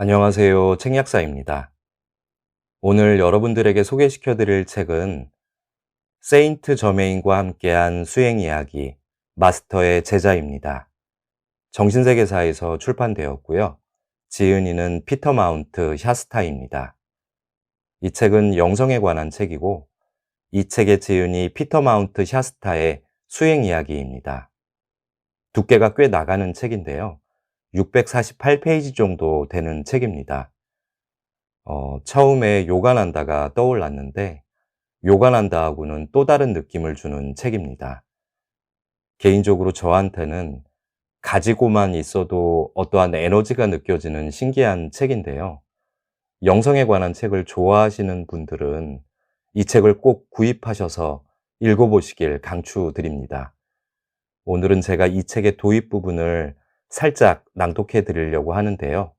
안녕하세요. 책약사입니다. 오늘 여러분들에게 소개시켜 드릴 책은 세인트 저메인과 함께한 수행 이야기, 마스터의 제자입니다. 정신세계사에서 출판되었고요. 지은이는 피터 마운트 샤스타입니다. 이 책은 영성에 관한 책이고, 이 책의 지은이 피터 마운트 샤스타의 수행 이야기입니다. 두께가 꽤 나가는 책인데요. 648페이지 정도 되는 책입니다. 처음에 요가난다가 떠올랐는데, 요가난다하고는 또 다른 느낌을 주는 책입니다. 개인적으로 저한테는 가지고만 있어도 어떠한 에너지가 느껴지는 신기한 책인데요. 영성에 관한 책을 좋아하시는 분들은 이 책을 꼭 구입하셔서 읽어보시길 강추드립니다. 오늘은 제가 이 책의 도입 부분을 살짝 낭독해 드리려고 하는데요.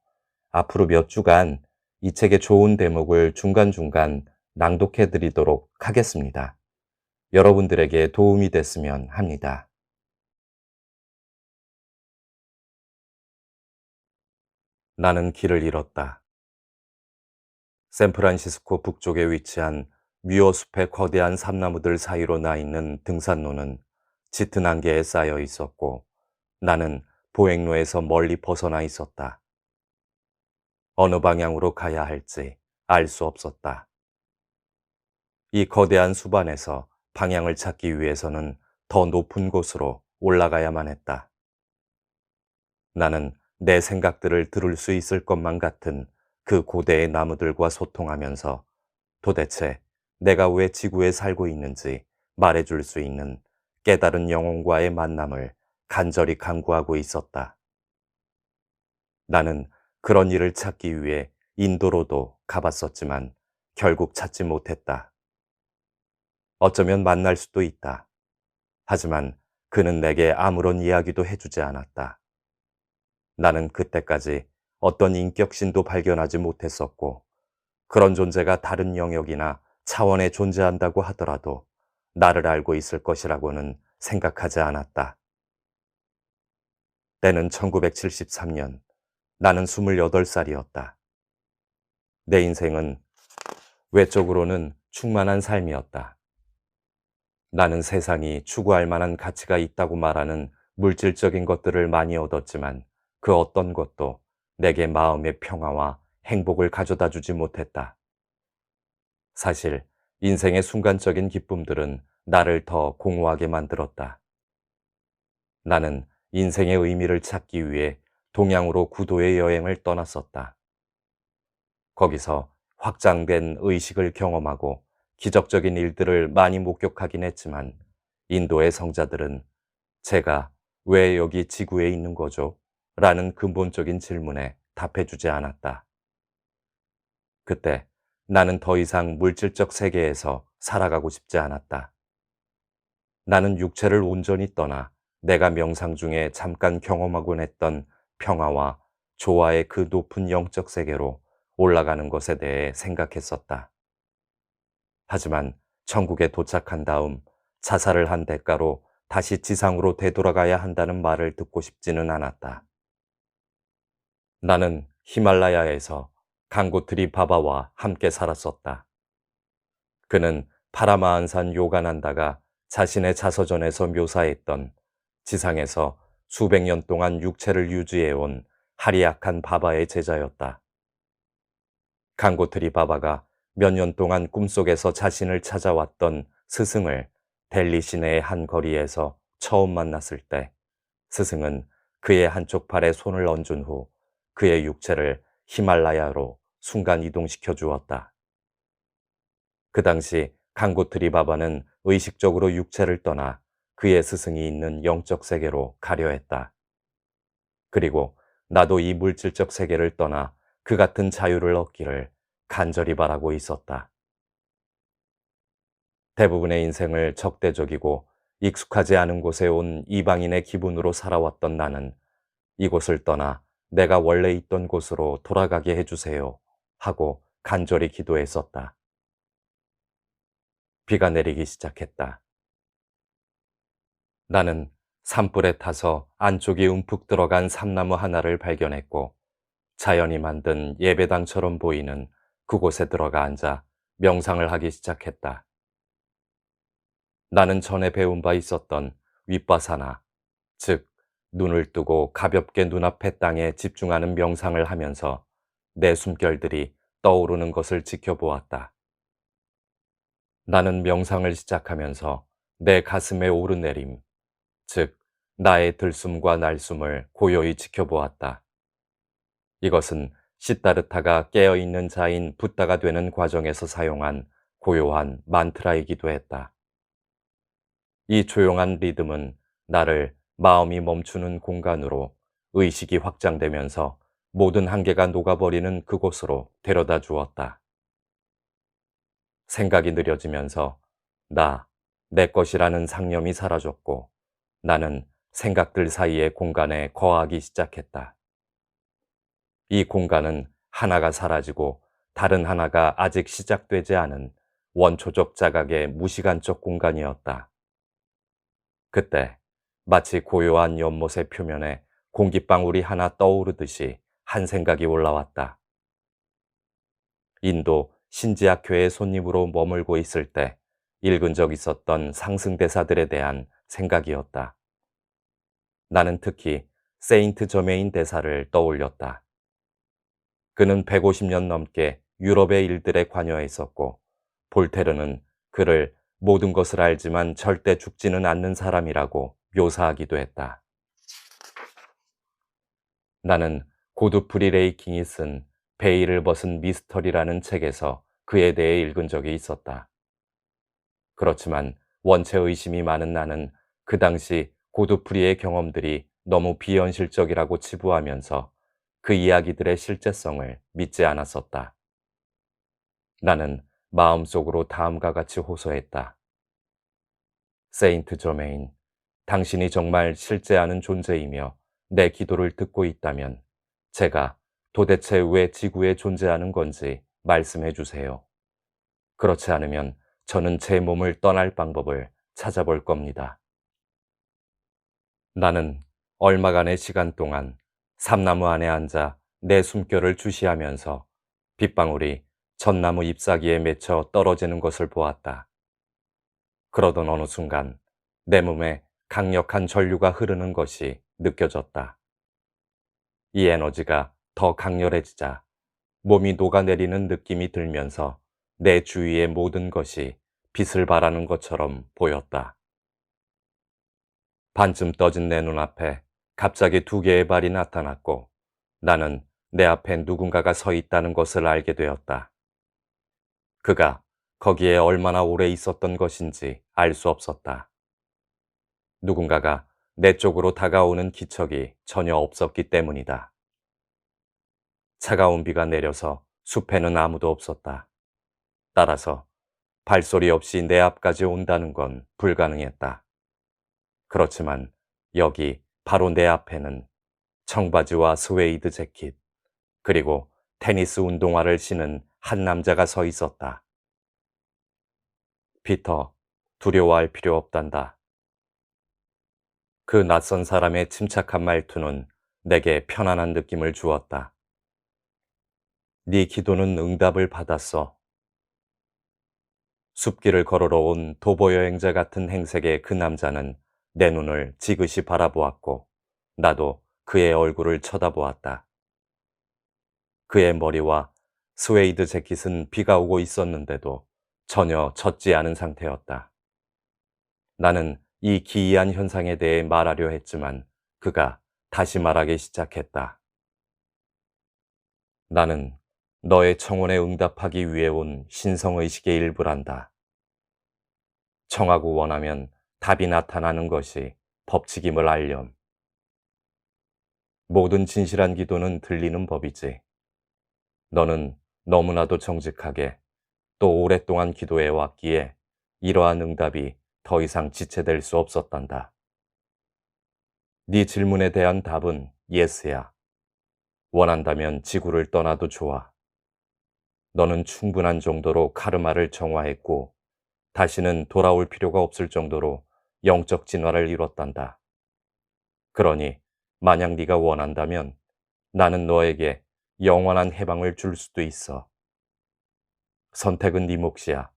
앞으로 몇 주간 이 책의 좋은 대목을 중간중간 낭독해 드리도록 하겠습니다. 여러분들에게 도움이 됐으면 합니다. 나는 길을 잃었다. 샌프란시스코 북쪽에 위치한 뮤어숲의 거대한 삼나무들 사이로 나 있는 등산로는 짙은 안개에 쌓여 있었고, 나는 보행로에서 멀리 벗어나 있었다. 어느 방향으로 가야 할지 알 수 없었다. 이 거대한 숲 안에서 방향을 찾기 위해서는 더 높은 곳으로 올라가야만 했다. 나는 내 생각들을 들을 수 있을 것만 같은 그 고대의 나무들과 소통하면서 도대체 내가 왜 지구에 살고 있는지 말해줄 수 있는 깨달은 영혼과의 만남을 간절히 간구하고 있었다. 나는 그런 일을 찾기 위해 인도로도 가봤었지만 결국 찾지 못했다. 어쩌면 만날 수도 있다. 하지만 그는 내게 아무런 이야기도 해주지 않았다. 나는 그때까지 어떤 인격신도 발견하지 못했었고, 그런 존재가 다른 영역이나 차원에 존재한다고 하더라도 나를 알고 있을 것이라고는 생각하지 않았다. 때는 1973년, 나는 28살이었다. 내 인생은 외적으로는 충만한 삶이었다. 나는 세상이 추구할 만한 가치가 있다고 말하는 물질적인 것들을 많이 얻었지만 그 어떤 것도 내게 마음의 평화와 행복을 가져다 주지 못했다. 사실 인생의 순간적인 기쁨들은 나를 더 공허하게 만들었다. 나는 인생의 의미를 찾기 위해 동양으로 구도의 여행을 떠났었다. 거기서 확장된 의식을 경험하고 기적적인 일들을 많이 목격하긴 했지만 인도의 성자들은 제가 왜 여기 지구에 있는 거죠? 라는 근본적인 질문에 답해주지 않았다. 그때 나는 더 이상 물질적 세계에서 살아가고 싶지 않았다. 나는 육체를 온전히 떠나 내가 명상 중에 잠깐 경험하곤 했던 평화와 조화의 그 높은 영적 세계로 올라가는 것에 대해 생각했었다. 하지만 천국에 도착한 다음 자살을 한 대가로 다시 지상으로 되돌아가야 한다는 말을 듣고 싶지는 않았다. 나는 히말라야에서 강고트리 바바와 함께 살았었다. 그는 파라마한산 요가난다가 자신의 자서전에서 묘사했던 지상에서 수백 년 동안 육체를 유지해온 하리약한 바바의 제자였다. 강고트리 바바가 몇 년 동안 꿈속에서 자신을 찾아왔던 스승을 델리 시내의 한 거리에서 처음 만났을 때 스승은 그의 한쪽 팔에 손을 얹은 후 그의 육체를 히말라야로 순간 이동시켜 주었다. 그 당시 강고트리 바바는 의식적으로 육체를 떠나 그의 스승이 있는 영적 세계로 가려 했다. 그리고 나도 이 물질적 세계를 떠나 그 같은 자유를 얻기를 간절히 바라고 있었다. 대부분의 인생을 적대적이고 익숙하지 않은 곳에 온 이방인의 기분으로 살아왔던 나는 이곳을 떠나 내가 원래 있던 곳으로 돌아가게 해주세요 하고 간절히 기도했었다. 비가 내리기 시작했다. 나는 산불에 타서 안쪽이 움푹 들어간 삼나무 하나를 발견했고 자연이 만든 예배당처럼 보이는 그곳에 들어가 앉아 명상을 하기 시작했다. 나는 전에 배운 바 있었던 윗바사나, 즉, 눈을 뜨고 가볍게 눈앞의 땅에 집중하는 명상을 하면서 내 숨결들이 떠오르는 것을 지켜보았다. 나는 명상을 시작하면서 내 가슴의 오르내림, 즉, 나의 들숨과 날숨을 고요히 지켜보았다. 이것은 시다르타가 깨어있는 자인 붓다가 되는 과정에서 사용한 고요한 만트라이기도 했다. 이 조용한 리듬은 나를 마음이 멈추는 공간으로 의식이 확장되면서 모든 한계가 녹아버리는 그곳으로 데려다 주었다. 생각이 느려지면서 내 것이라는 상념이 사라졌고 나는 생각들 사이의 공간에 거하기 시작했다. 이 공간은 하나가 사라지고 다른 하나가 아직 시작되지 않은 원초적 자각의 무시간적 공간이었다. 그때 마치 고요한 연못의 표면에 공기방울이 하나 떠오르듯이 한 생각이 올라왔다. 인도 신지학교의 손님으로 머물고 있을 때 읽은 적 있었던 상승대사들에 대한 생각이었다. 나는 특히 세인트 저메인 대사를 떠올렸다. 그는 150년 넘게 유럽의 일들에 관여했었고 볼테르는 그를 모든 것을 알지만 절대 죽지는 않는 사람이라고 묘사하기도 했다. 나는 고드프리 레이킹이 쓴 베일을 벗은 미스터리라는 책에서 그에 대해 읽은 적이 있었다. 그렇지만 원체 의심이 많은 나는 그 당시 고드프리의 경험들이 너무 비현실적이라고 치부하면서 그 이야기들의 실제성을 믿지 않았었다. 나는 마음속으로 다음과 같이 호소했다. 세인트 저메인, 당신이 정말 실제하는 존재이며 내 기도를 듣고 있다면 제가 도대체 왜 지구에 존재하는 건지 말씀해 주세요. 그렇지 않으면 저는 제 몸을 떠날 방법을 찾아볼 겁니다. 나는 얼마간의 시간 동안 삼나무 안에 앉아 내 숨결을 주시하면서 빗방울이 전나무 잎사귀에 맺혀 떨어지는 것을 보았다. 그러던 어느 순간 내 몸에 강력한 전류가 흐르는 것이 느껴졌다. 이 에너지가 더 강렬해지자 몸이 녹아내리는 느낌이 들면서 내 주위의 모든 것이 빛을 발하는 것처럼 보였다. 반쯤 떠진 내 눈앞에 갑자기 두 개의 발이 나타났고 나는 내 앞에 누군가가 서 있다는 것을 알게 되었다. 그가 거기에 얼마나 오래 있었던 것인지 알 수 없었다. 누군가가 내 쪽으로 다가오는 기척이 전혀 없었기 때문이다. 차가운 비가 내려서 숲에는 아무도 없었다. 따라서 발소리 없이 내 앞까지 온다는 건 불가능했다. 그렇지만 여기 바로 내 앞에는 청바지와 스웨이드 재킷, 그리고 테니스 운동화를 신은 한 남자가 서 있었다. 피터, 두려워할 필요 없단다. 그 낯선 사람의 침착한 말투는 내게 편안한 느낌을 주었다. 네 기도는 응답을 받았어. 숲길을 걸으러 온 도보 여행자 같은 행색의 그 남자는 내 눈을 지그시 바라보았고 나도 그의 얼굴을 쳐다보았다. 그의 머리와 스웨이드 재킷은 비가 오고 있었는데도 전혀 젖지 않은 상태였다. 나는 이 기이한 현상에 대해 말하려 했지만 그가 다시 말하기 시작했다. 나는 너의 청혼에 응답하기 위해 온 신성의식의 일부란다. 청하고 원하면 답이 나타나는 것이 법칙임을 알렴. 모든 진실한 기도는 들리는 법이지. 너는 너무나도 정직하게 또 오랫동안 기도해 왔기에 이러한 응답이 더 이상 지체될 수 없었단다. 네 질문에 대한 답은 예스야. 원한다면 지구를 떠나도 좋아. 너는 충분한 정도로 카르마를 정화했고 다시는 돌아올 필요가 없을 정도로 영적 진화를 이뤘단다. 그러니 만약 네가 원한다면 나는 너에게 영원한 해방을 줄 수도 있어. 선택은 네 몫이야.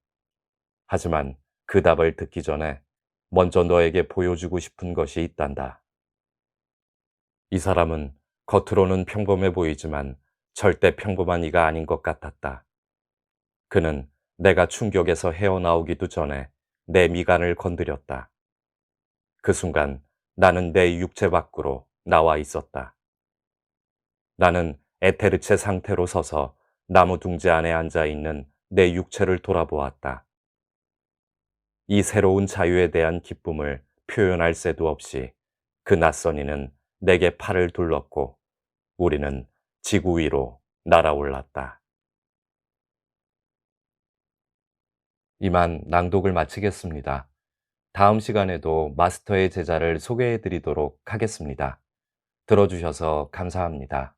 하지만 그 답을 듣기 전에 먼저 너에게 보여주고 싶은 것이 있단다. 이 사람은 겉으로는 평범해 보이지만 절대 평범한 이가 아닌 것 같았다. 그는 내가 충격에서 헤어나오기도 전에 내 미간을 건드렸다. 그 순간 나는 내 육체 밖으로 나와 있었다. 나는 에테르체 상태로 서서 나무 둥지 안에 앉아 있는 내 육체를 돌아보았다. 이 새로운 자유에 대한 기쁨을 표현할 새도 없이 그 낯선 이는 내게 팔을 둘렀고 우리는 지구 위로 날아올랐다. 이만 낭독을 마치겠습니다. 다음 시간에도 마스터의 제자를 소개해 드리도록 하겠습니다. 들어주셔서 감사합니다.